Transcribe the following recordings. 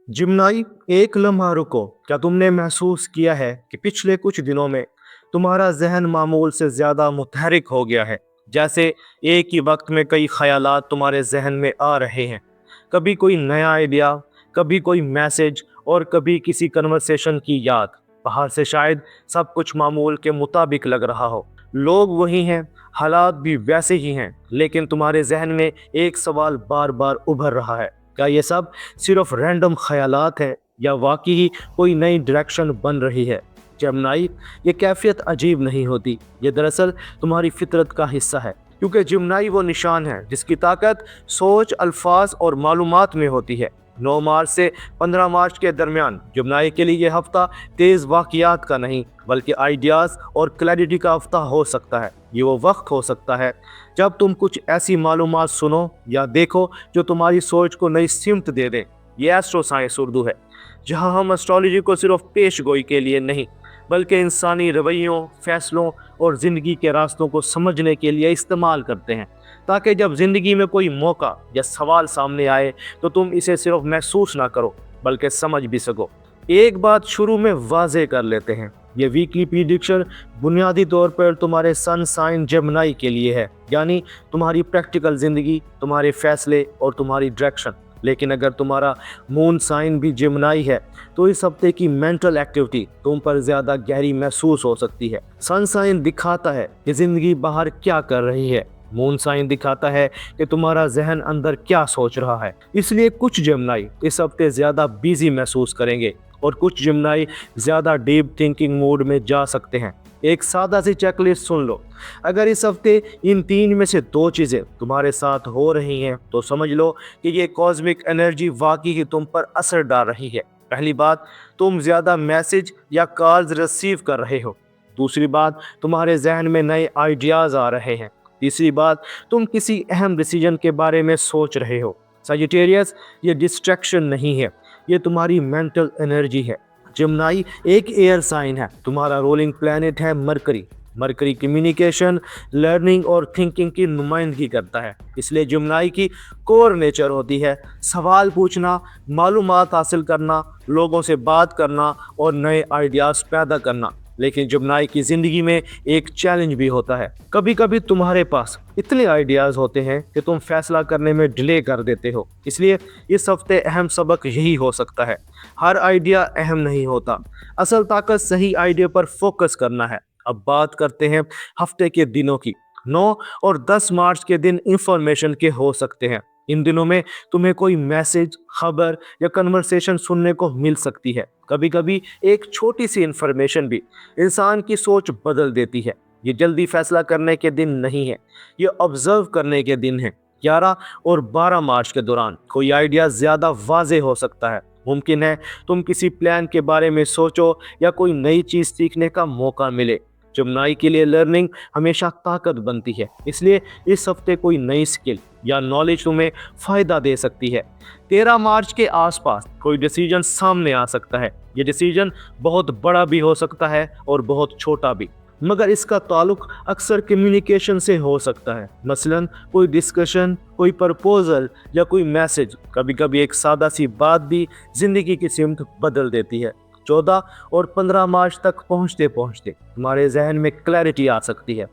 जिम्नाई, एक लम्हा रुको। क्या तुमने महसूस किया है कि पिछले कुछ दिनों में तुम्हारा जहन मामूल से ज्यादा मुतहरिक हो गया है? जैसे एक ही वक्त में कई ख्यालात तुम्हारे जहन में आ रहे हैं। कभी कोई नया आइडिया, कभी कोई मैसेज, और कभी किसी कन्वर्सेशन की याद। बाहर से शायद सब कुछ मामूल के मुताबिक लग रहा हो, लोग वही हैं, हालात भी वैसे ही हैं, लेकिन तुम्हारे जहन में एक सवाल बार बार उभर रहा है: क्या ये सब सिर्फ रैंडम ख्यालात हैं, या वाकई ही कोई नई डायरेक्शन बन रही है? जमनाई, ये कैफियत अजीब नहीं होती, ये दरअसल तुम्हारी फितरत का हिस्सा है। क्योंकि जिम्नाई वो निशान है जिसकी ताकत सोच, अल्फाज और मालूमात में होती है। 9 मार्च से 15 मार्च के दरमियान जिम्नाई के लिए यह हफ्ता तेज़ वाक़यात का नहीं, बल्कि आइडियाज़ और क्लैरिटी का हफ्ता हो सकता है। ये वो वक्त हो सकता है जब तुम कुछ ऐसी मालूमात सुनो या देखो जो तुम्हारी सोच को नई सिमत दे दे। ये एस्ट्रो साइंस उर्दू है, जहाँ हम एस्ट्रोलॉजी को सिर्फ पेश गोई के लिए नहीं, बल्कि इंसानी रवैयों, फैसलों और ज़िंदगी के रास्तों को समझने के लिए इस्तेमाल करते हैं, ताकि जब ज़िंदगी में कोई मौका या सवाल सामने आए तो तुम इसे सिर्फ महसूस ना करो, बल्कि समझ भी सको। एक बात शुरू में वाज़ेह कर लेते हैं: ये वीकली प्रिडिक्शन बुनियादी तौर पर तुम्हारे सन साइन जेमिनी के लिए है, यानी तुम्हारी प्रैक्टिकल ज़िंदगी, तुम्हारे फैसले और तुम्हारी डायरेक्शन। लेकिन अगर तुम्हारा मून साइन भी जेमिनी है तो इस हफ्ते की मेंटल एक्टिविटी तुम पर ज़्यादा गहरी महसूस हो सकती है। सन साइन दिखाता है कि ज़िंदगी बाहर क्या कर रही है, मून साइन दिखाता है कि तुम्हारा जहन अंदर क्या सोच रहा है। इसलिए कुछ जेमिनी इस हफ्ते ज़्यादा बिजी महसूस करेंगे और कुछ जेमिनी ज़्यादा डीप थिंकिंग मूड में जा सकते हैं। एक सादा सी चेकलिस्ट सुन लो। अगर इस हफ्ते इन 3 में से 2 चीज़ें तुम्हारे साथ हो रही हैं तो समझ लो कि ये कॉस्मिक एनर्जी वाकई ही तुम पर असर डाल रही है। पहली बात, तुम ज़्यादा मैसेज या कॉल्स रिसीव कर रहे हो। दूसरी बात, तुम्हारे जहन में नए आइडियाज़ आ रहे हैं। तीसरी बात, तुम किसी अहम डिसीजन के बारे में सोच रहे हो। सजिटेरियस, ये डिस्ट्रैक्शन नहीं है, ये तुम्हारी मेंटल एनर्जी है। जिम्नाई एक एयर साइन है, तुम्हारा रोलिंग प्लैनेट है मरकरी। मरकरी कम्युनिकेशन, लर्निंग और थिंकिंग की नुमाइंदगी करता है। इसलिए जिम्नाई की कोर नेचर होती है सवाल पूछना, मालूमात हासिल करना, लोगों से बात करना और नए आइडियाज़ पैदा करना। लेकिन जिम्नाई की ज़िंदगी में एक चैलेंज भी होता है। कभी कभी तुम्हारे पास इतने आइडियाज़ होते हैं कि तुम फैसला करने में डिले कर देते हो। इसलिए इस हफ्ते अहम सबक यही हो सकता है: हर आइडिया अहम नहीं होता, असल ताकत सही आइडिया पर फोकस करना है। अब बात करते हैं हफ्ते के दिनों की। 9 और 10 मार्च के दिन इंफॉर्मेशन के हो सकते हैं। इन दिनों में तुम्हें कोई मैसेज, खबर या कन्वर्सेशन सुनने को मिल सकती है। कभी कभी एक छोटी सी इंफॉर्मेशन भी इंसान की सोच बदल देती है। ये जल्दी फैसला करने के दिन नहीं है, ये ऑब्जर्व करने के दिन है। 11 और 12 मार्च के दौरान कोई आइडिया ज़्यादा वाज़े हो सकता है। मुमकिन है तुम किसी प्लान के बारे में सोचो या कोई नई चीज़ सीखने का मौका मिले। जिम्नाई के लिए लर्निंग हमेशा ताकत बनती है, इसलिए इस हफ्ते कोई नई स्किल या नॉलेज तुम्हें फ़ायदा दे सकती है। 13 मार्च के आसपास कोई डिसीजन सामने आ सकता है। ये डिसीजन बहुत बड़ा भी हो सकता है और बहुत छोटा भी, मगर इसका ताल्लुक अक्सर कम्युनिकेशन से हो सकता है। मसलन कोई डिस्कशन, कोई प्रपोजल या कोई मैसेज। कभी कभी एक सादा सी बात भी ज़िंदगी की सिमत बदल देती है। 14 और 15 मार्च तक पहुंचते पहुंचते तुम्हारे जहन में क्लैरिटी आ सकती है,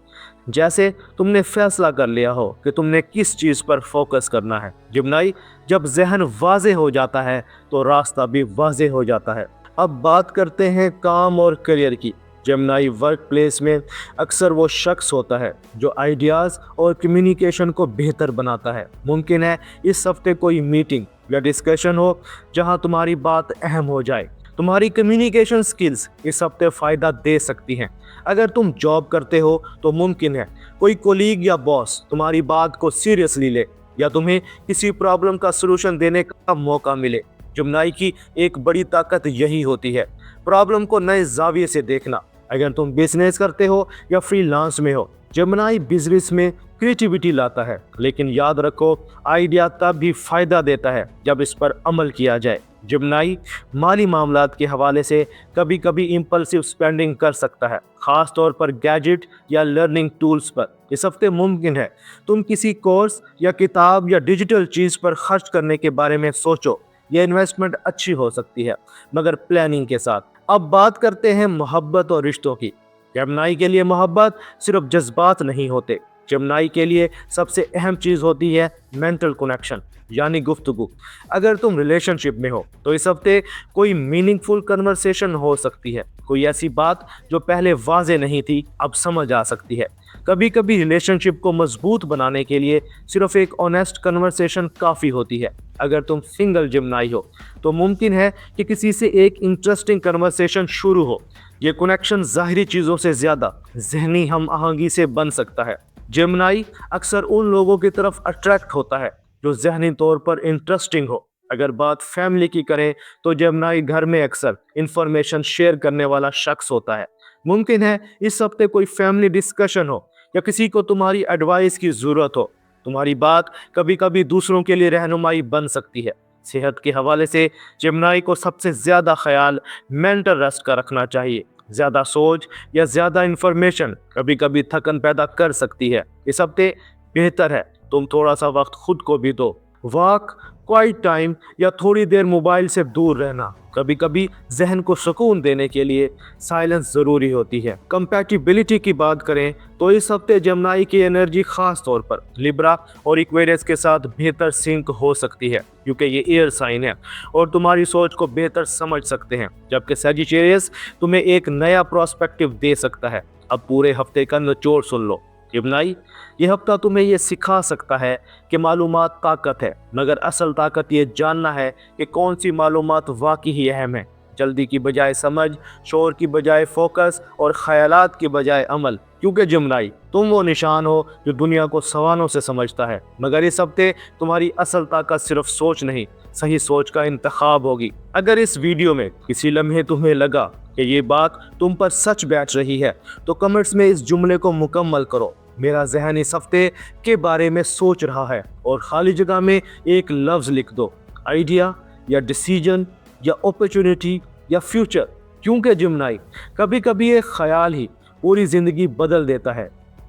जैसे तुमने फैसला कर लिया हो कि तुमने किस चीज़ पर फोकस करना है। जिम्नाई, जब जहन वाज़े हो जाता है तो रास्ता भी वाज़े हो जाता है। अब बात करते हैं काम और करियर की। जिम्नाई वर्क प्लेस में अक्सर वो शख्स होता है जो आइडियाज़ और कम्युनिकेशन को बेहतर बनाता है। मुमकिन है इस हफ्ते कोई मीटिंग या डिस्कशन हो जहां तुम्हारी बात अहम हो जाए। तुम्हारी कम्युनिकेशन स्किल्स इस हफ्ते फ़ायदा दे सकती हैं। अगर तुम जॉब करते हो तो मुमकिन है कोई कोलीग या बॉस तुम्हारी बात को सीरियसली ले या तुम्हें किसी प्रॉब्लम का सलूशन देने का मौका मिले। जिम्नाई की एक बड़ी ताकत यही होती है, प्रॉब्लम को नए जाविये से देखना। अगर तुम बिजनेस करते हो या फ्रीलांस में हो, जिम्नाई बिजनेस में क्रिएटिविटी लाता है, लेकिन याद रखो आइडिया तब भी फ़ायदा देता है जब इस पर अमल किया जाए। जिम्नाई माली मामलात के हवाले से कभी कभी इम्पल्सिव स्पेंडिंग कर सकता है, ख़ास तौर पर गैजेट या लर्निंग टूल्स पर। इस हफ्ते मुमकिन है तुम किसी कोर्स या किताब या डिजिटल चीज़ पर खर्च करने के बारे में सोचो یہ انویسٹمنٹ اچھی ہو سکتی ہے مگر پلاننگ کے ساتھ۔ اب بات کرتے ہیں محبت اور رشتوں کی۔ جمنائی کے لیے محبت صرف جذبات نہیں ہوتے، جمنائی کے لیے سب سے اہم چیز ہوتی ہے مینٹل کنیکشن، یعنی گفتگو۔ اگر تم ریلیشن شپ میں ہو تو اس ہفتے کوئی میننگ فل کنورسیشن ہو سکتی ہے، کوئی ایسی بات جو پہلے واضح نہیں تھی اب سمجھ آ سکتی ہے۔ کبھی کبھی ریلیشن شپ کو مضبوط بنانے کے لیے صرف ایک آنیسٹ کنورسیشن کافی ہوتی ہے۔ اگر تم سنگل جمنائی ہو تو ممکن ہے کہ کسی سے ایک انٹرسٹنگ کنورسیشن شروع ہو۔ یہ کنیکشن ظاہری چیزوں سے زیادہ ذہنی ہم آہنگی سے بن سکتا ہے۔ جمنائی اکثر ان لوگوں کی طرف اٹریکٹ ہوتا ہے جو ذہنی طور پر انٹرسٹنگ ہو۔ اگر بات فیملی کی کریں تو جمنائی گھر میں اکثر انفارمیشن شیئر کرنے والا شخص ہوتا ہے۔ ممکن ہے اس ہفتے کوئی فیملی ڈسکشن ہو یا کسی کو تمہاری ایڈوائس کی ضرورت ہو۔ تمہاری بات کبھی کبھی دوسروں کے لیے رہنمائی بن سکتی ہے۔ صحت کے حوالے سے جمنائی کو سب سے زیادہ خیال مینٹل ریسٹ کا رکھنا چاہیے۔ زیادہ سوچ یا زیادہ انفارمیشن کبھی کبھی تھکن پیدا کر سکتی ہے۔ اس ہفتے بہتر ہے تم تھوڑا سا وقت خود کو بھی دو۔ واک، کوائٹ ٹائم یا تھوڑی دیر موبائل سے دور رہنا کبھی کبھی ذہن کو سکون دینے کے لیے سائلنس ضروری ہوتی ہے۔ کمپیٹیبلٹی کی بات کریں تو اس ہفتے جمنائی کی انرجی خاص طور پر لیبرا اور ایکویریس کے ساتھ بہتر سنک ہو سکتی ہے کیونکہ یہ ایئر سائن ہے اور تمہاری سوچ کو بہتر سمجھ سکتے ہیں، جبکہ سیجیٹیریس تمہیں ایک نیا پراسپیکٹو دے سکتا ہے۔ اب پورے ہفتے کا نچوڑ سن لو۔ جمنائی، یہ ہفتہ تمہیں یہ سکھا سکتا ہے کہ معلومات طاقت ہے، مگر اصل طاقت یہ جاننا ہے کہ کون سی معلومات واقعی ہی اہم ہے۔ جلدی کی بجائے سمجھ، شور کی بجائے فوکس اور خیالات کی بجائے عمل، کیونکہ جمنائی تم وہ نشان ہو جو دنیا کو سوالوں سے سمجھتا ہے۔ مگر اس ہفتے تمہاری اصل طاقت صرف سوچ نہیں، صحیح سوچ کا انتخاب ہوگی۔ اگر اس ویڈیو میں کسی لمحے تمہیں لگا کہ یہ بات تم پر سچ بیٹھ رہی ہے تو کمنٹس میں اس جملے کو مکمل کرو: میرا ذہن اس ہفتے کے بارے میں سوچ رہا ہے، اور خالی جگہ میں ایک لفظ لکھ دو: آئیڈیا یا ڈیسیجن یا اپرچونٹی یا فیوچر۔ کیونکہ جمنائی کبھی کبھی ایک خیال ہی پوری زندگی بدل دیتا ہے۔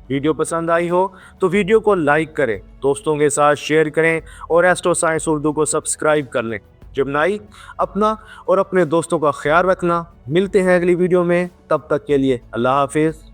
ویڈیو پسند آئی ہو تو ویڈیو کو لائک کریں، دوستوں کے ساتھ شیئر کریں اور ایسٹرو سائنس اردو کو سبسکرائب کر لیں۔ جمنائی، اپنا اور اپنے دوستوں کا خیال رکھنا۔ ملتے ہیں اگلی ویڈیو میں، تب تک کے لیے اللہ حافظ۔